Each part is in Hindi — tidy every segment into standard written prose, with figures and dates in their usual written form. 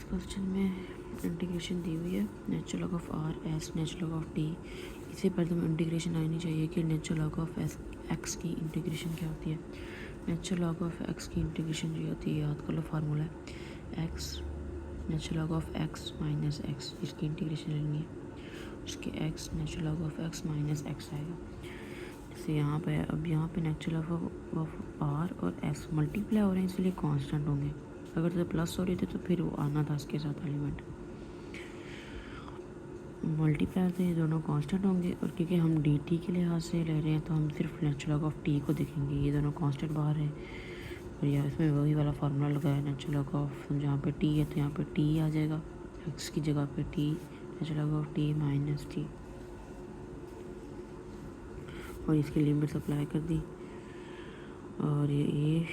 क्वेश्चन में इंटीग्रेशन दी हुई है natural log of R S natural log of T. इससे पहले हमें इंटीग्रेशन आनी चाहिए कि नेचुरल लॉग ऑफ एक्स की इंटीग्रेशन क्या होती है। नेचुरल लॉग ऑफ एक्स की इंटीग्रेशन जो होती है, याद कर लो फार्मूला है x natural log of x minus x, इसकी इंटीग्रेशन लेनी है। उसके x natural log of x minus x आएगा। जैसे यहाँ पे अब यहाँ पे नेचुरल लॉग ऑफ आर और एस मल्टीप्लाई हो रहे हैं, इसलिए कांस्टेंट होंगे। अगर तो प्लस हो रही थी तो फिर वो आना था इसके साथ एलिमेंट। मल्टीप्लाई से ये दोनों कांस्टेंट होंगे, और क्योंकि हम डी टी के लिहाज से ले रहे हैं तो हम सिर्फ नेचुरल लॉग ऑफ टी को देखेंगे। ये दोनों कांस्टेंट बाहर है और यहाँ इसमें वही वाला फार्मूला लगाया है नेचुरल लॉग ऑफ, जहाँ पे टी है तो यहाँ पे टी आ जाएगा, एक्स की जगह पे T, natural log of T minus T, और इसकी लिमिट्स अप्लाई कर दी। और ये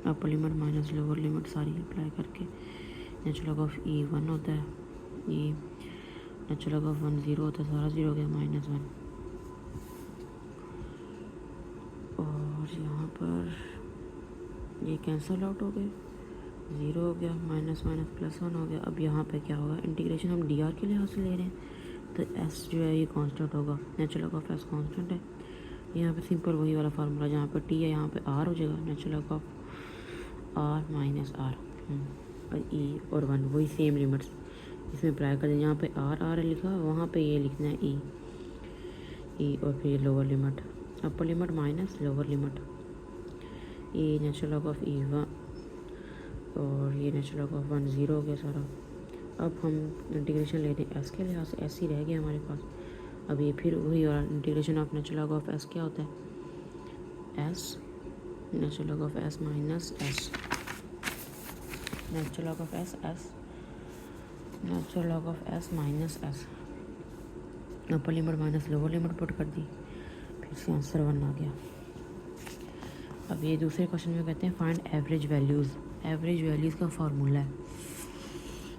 अपर लिमिट माइनस लोअर लिमिट सारी अप्लाई करके नेचुरल लॉग ऑफ ई 1 होता है, ये नेचुरल लॉग ऑफ 1 0 होता है, सारा 0 हो गया -1। और यहाँ पर ये कैंसल आउट हो गए, 0 हो गया, माइनस माइनस प्लस 1 हो गया। अब यहाँ पे क्या होगा, इंटीग्रेशन हम डी आर के लिहाज से ले रहे हैं तो एस जो है ये कांस्टेंट होगा, natural log of S constant है। यहाँ पे सिंपल वही वाला फार्मूला, जहाँ पे टी है यहाँ पे आर हो जाएगा, natural log of R minus R, और ई और 1 वही सेम लिमिट्स इसमें अप्लाई कर दें। यहाँ पे आर लिखा है, वहाँ पे ये लिखना है ई, और फिर लोअर लिमिट, अपर लिमिट माइनस लोअर लिमिट, ये नेचुरल लॉग ऑफ ई 1 और ये नेचुरल लॉग ऑफ 1 0 हो गया सारा। अब हम इंटीग्रेशन लेते हैं एस के लिहाज से, एस ही रह गया हमारे पास। अब ये फिर वही और integration of natural log of S क्या होता है, S natural log of S minus S, natural log of S natural log of S minus S, upper limit minus lower limit put कर दी, फिर से आंसर 1 आ गया। अब ये दूसरे क्वेश्चन में कहते हैं find average values. Average values का फार्मूला है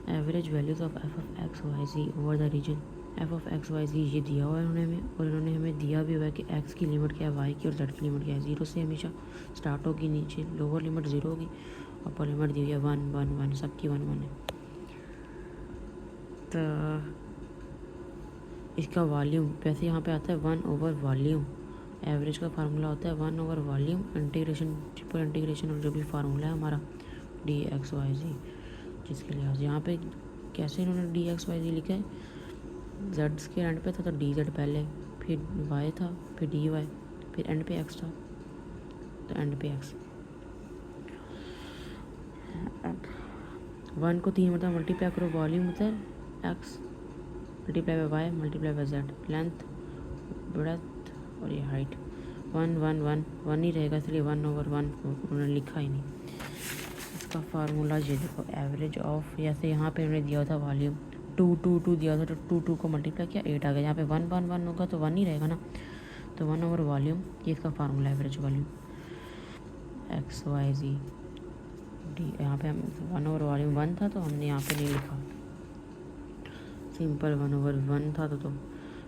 average values of F of X Y G over the region. F of X Y G ये दिया हुआ है उन्होंने हमें, और इन्होंने हमें दिया भी हुआ है कि एक्स की लिमिट क्या है, वाई की और जेड की लिमिट क्या है। 0 से हमेशा स्टार्ट होगी, नीचे लोअर लिमिट 0 होगी, अपर लिमिट दी हुई है 1 1 1, सबकी 1 1 है। तो इसका वॉल्यूम वैसे यहाँ पे आता है 1 ओवर वॉल्यूम। एवरेज का फार्मूला होता है 1 over volume integration, triple integration, और जो भी फार्मूला है हमारा डी एक्स वाई जी, जिसके लिहाज यहाँ पे कैसे इन्होंने डी एक्स वाई जी लिखा है, जेड के एंड पे था तो डी जेड पहले, फिर वाई था, फिर डी वाई, फिर एंड पे एक्स था तो एंड पे एक्स। 1 को 3 मतलब मल्टीप्लाई करो, वॉल्यूम होता है X multiply by Y multiply by Z, length breadth और ये हाइट। 1 1 1 1 ही रहेगा, इसलिए 1 ओवर 1 उन्होंने लिखा ही नहीं। इसका फार्मूला ये देखो, एवरेज ऑफ, जैसे यहाँ पे उन्होंने दिया था वॉल्यूम 2 2 2 दिया था तो 2 2 को मल्टीप्लाई किया 8 आ गया। यहाँ पे 1 1 1 होगा तो 1 ही रहेगा ना, तो 1 ओवर वॉल्यूम, ये इसका formula average volume X Y Z D. यहाँ पे हम 1 ओवर वॉल्यूम 1 था तो हमने यहाँ पे नहीं लिखा, सिंपल 1 ओवर 1 था तो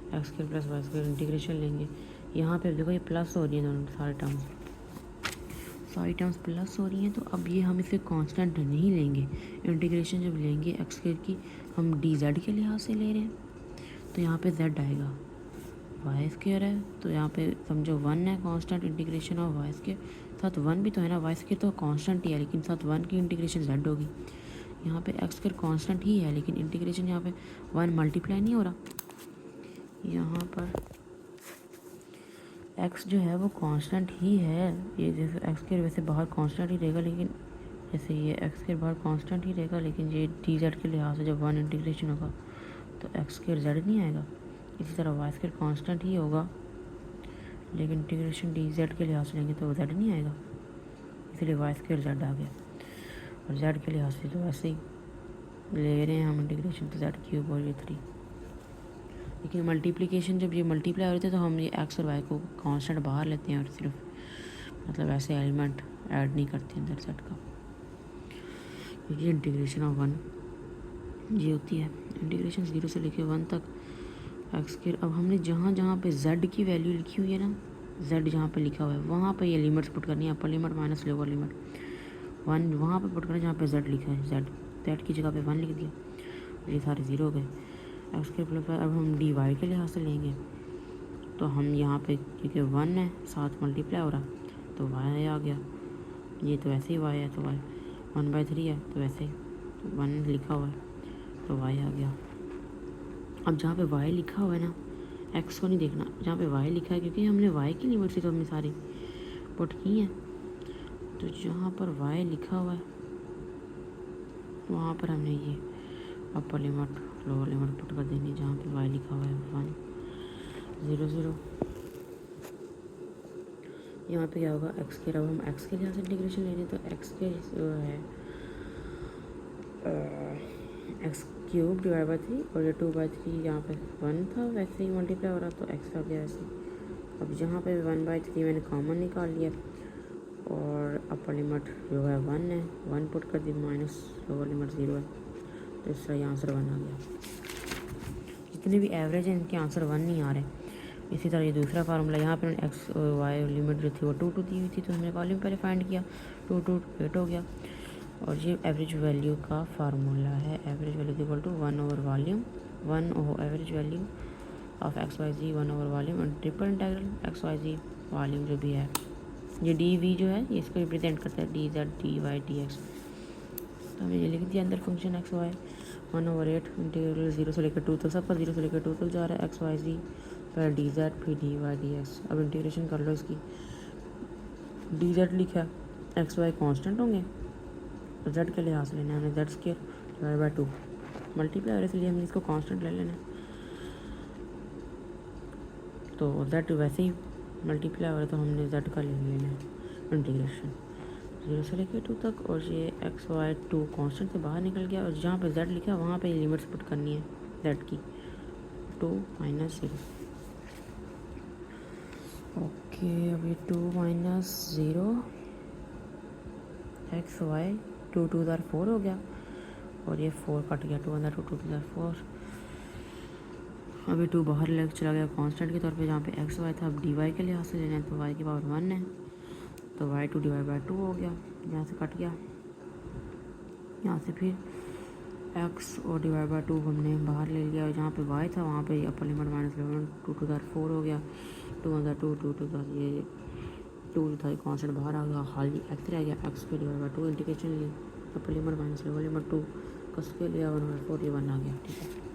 X square plus Y square integration लेंगे। यहाँ पे देखो ये प्लस हो रही है, दोनों सारी टर्म्स प्लस हो रही हैं, तो अब ये हम इसे कांस्टेंट नहीं लेंगे। इंटीग्रेशन जब लेंगे एक्स स्क्वायर की, हम डी जेड के लिहाज से ले रहे हैं तो यहाँ पे जेड आएगा, वाई स्क्वायर है तो यहाँ पे समझो 1 है constant, integration of Y square, साथ 1 भी तो है ना, वाई स्क्वायर तो कांस्टेंट ही है लेकिन साथ 1 की इंटीग्रेशन जेड होगी। यहाँ पे एक्स स्क्वायर कांस्टेंट ही है लेकिन इंटीग्रेशन यहाँ पे 1 मल्टीप्लाई नहीं हो रहा। यहाँ पर एक्स जो है वो कांस्टेंट ही है, ये जैसे एक्स स्क्वायर वैसे बाहर कांस्टेंट ही रहेगा, लेकिन जैसे ये एक्स स्क्वायर बाहर कांस्टेंट ही रहेगा, लेकिन ये डी जेड के लिहाज से जब 1 इंटीग्रेशन होगा तो एक्स स्क्वायर जेड नहीं आएगा। इसी तरह वाई स्क्वायर कांस्टेंट ही होगा लेकिन इंटीग्रेशन डी जेड के लिहाज से लेंगे तो जेड नहीं आएगा, इसलिए वाई स्क्वायर जेड आ गया। और जेड के लिहाज से तो वैसे ही ले रहे हैं हम इंटीग्रेशन, तो जेड क्यूब और ये 3, लेकिन मल्टीप्लिकेशन जब ये मल्टीप्लाई हो रहे थे तो हम ये एक्स और वाई को कांस्टेंट बाहर लेते हैं और सिर्फ मतलब ऐसे एलिमेंट ऐड नहीं करते अंदर सेट का, क्योंकि इंटीग्रेशन ऑफ 1 ये होती है, इंटीग्रेशन 0 से लेके 1 तक एक्स स्क्वायर। अब हमने जहाँ जहाँ पे जेड की वैल्यू लिखी हुई है ना, जेड जहाँ पे लिखा हुआ है वहाँ पे ये लिमिट्स पुट करनी है, अपर लिमिट माइनस लोअर लिमिट 1 वहाँ पे पुट करना जहाँ पे जेड लिखा है जेड, दैट की जगह पे 1 लिख दिया, ये सारे 0 हो गए। एक्स के प्लस अब हम डी वाई के लिहाज से लेंगे तो हम यहाँ पे क्योंकि 1 है साथ मल्टीप्लाई हो रहा तो वाई आ गया, ये तो वैसे ही वाई है तो वाई 1/3 है तो वैसे ही 1 लिखा हुआ है तो वाई आ गया। अब जहाँ पे वाई लिखा हुआ है ना, एक्स को नहीं देखना, जहाँ पे वाई लिखा है क्योंकि हमने वाई की लिमिट से तो हमने सारी पुट की है, तो जहाँ पर वाई लिखा हुआ है वहाँ पर हमने ये upper limit lower limit put कर देनी, जहाँ पे वाई लिखा हुआ है 1 0 0। यहाँ पे क्या होगा, एक्स के, अब हम एक्स के लिहाज से इंटीग्रेशन ले रहे हैं तो एक्स के जो है एक्स क्यूब डिवाइड बाई 3 और ये 2/3 यहाँ पे 1 था वैसे ही मल्टीप्लाई हो रहा तो एक्स आ गया ऐसे। अब यहाँ पे 1/3 मैंने कॉमन निकाल लिया और अपर लिमिट जो है 1 है, 1 पुट कर दी, माइनस लोअर लिमिट 0 है तो इसका ये आंसर 1 आ गया। जितने भी एवरेज हैं इनके आंसर 1 नहीं आ रहे। इसी तरह ये दूसरा फार्मूला, यहाँ पे एक्स और वाई लिमिट जो थी वो 2 2 दी हुई थी तो हमने वॉल्यूम पहले फाइंड किया, 2 2 8 हो गया। और ये एवरेज वैल्यू का फार्मूला है, average value equal to 1 over volume, 1 over average value of X Y Z 1 over volume और triple integral X Y Z volume जो भी है, ये डी वी जो है ये इसको रिप्रेजेंट करता है, D Z D Y D X. तो हमने ये लिख दिया अंदर फंक्शन एक्स वाई 1/8 इंटीग्रल 0 से लेकर 2 तक, सबका 0 से लेकर 2 तक जा रहा है, एक्स वाई जी पहले डी जेड फिर डी वाई डी एक्स। अब इंटीग्रेशन कर लो इसकी, डी जेड लिखा एक्स वाई कॉन्स्टेंट होंगे तो जेड के लिहाज से लेना है, हमने Z square divide by 2 multiply और इसलिए हमने इसको कांस्टेंट ले लेना है, तो जेड वैसे ही मल्टीप्लाई हो रहा है तो हमने जेड का ले लेना है इंटीग्रेशन 0 से लेकर 2 तक। और ये एक्स वाई 2 कांस्टेंट से बाहर निकल गया और जहाँ पे जेड लिखा है वहाँ पे लिमिट्स पुट करनी है जेड की 2 - 0। ओके अभी 2 - 0 एक्स वाई 2 2 4 हो गया और ये 4 कट गया, 2 2 2 4। अभी 2 बाहर लेकर चला गया कांस्टेंट के तौर पे, जहाँ पे एक्स वाई था अब डी वाई के लिहाज से लेना है तो वाई की पावर 1 है तो वाई 2 डिवाइड बाई 2 हो गया, यहाँ से कट गया, यहाँ से फिर एक्स और डिवाइड बाई 2 हमने बाहर ले लिया और जहाँ पे वाई था वहाँ पे अपर लिमिट -11 2 2 4 हो गया, 2 2 2 2 ये 2 था कांस्टेंट बाहर आ गया, खाली एक्स रह गया, एक्स पे डिवाइड बाई 2 इंटीग्रेशन ली, upper limit minus lower limit 2 कस के लिया 1/4 ये 1 आ गया, ठीक है।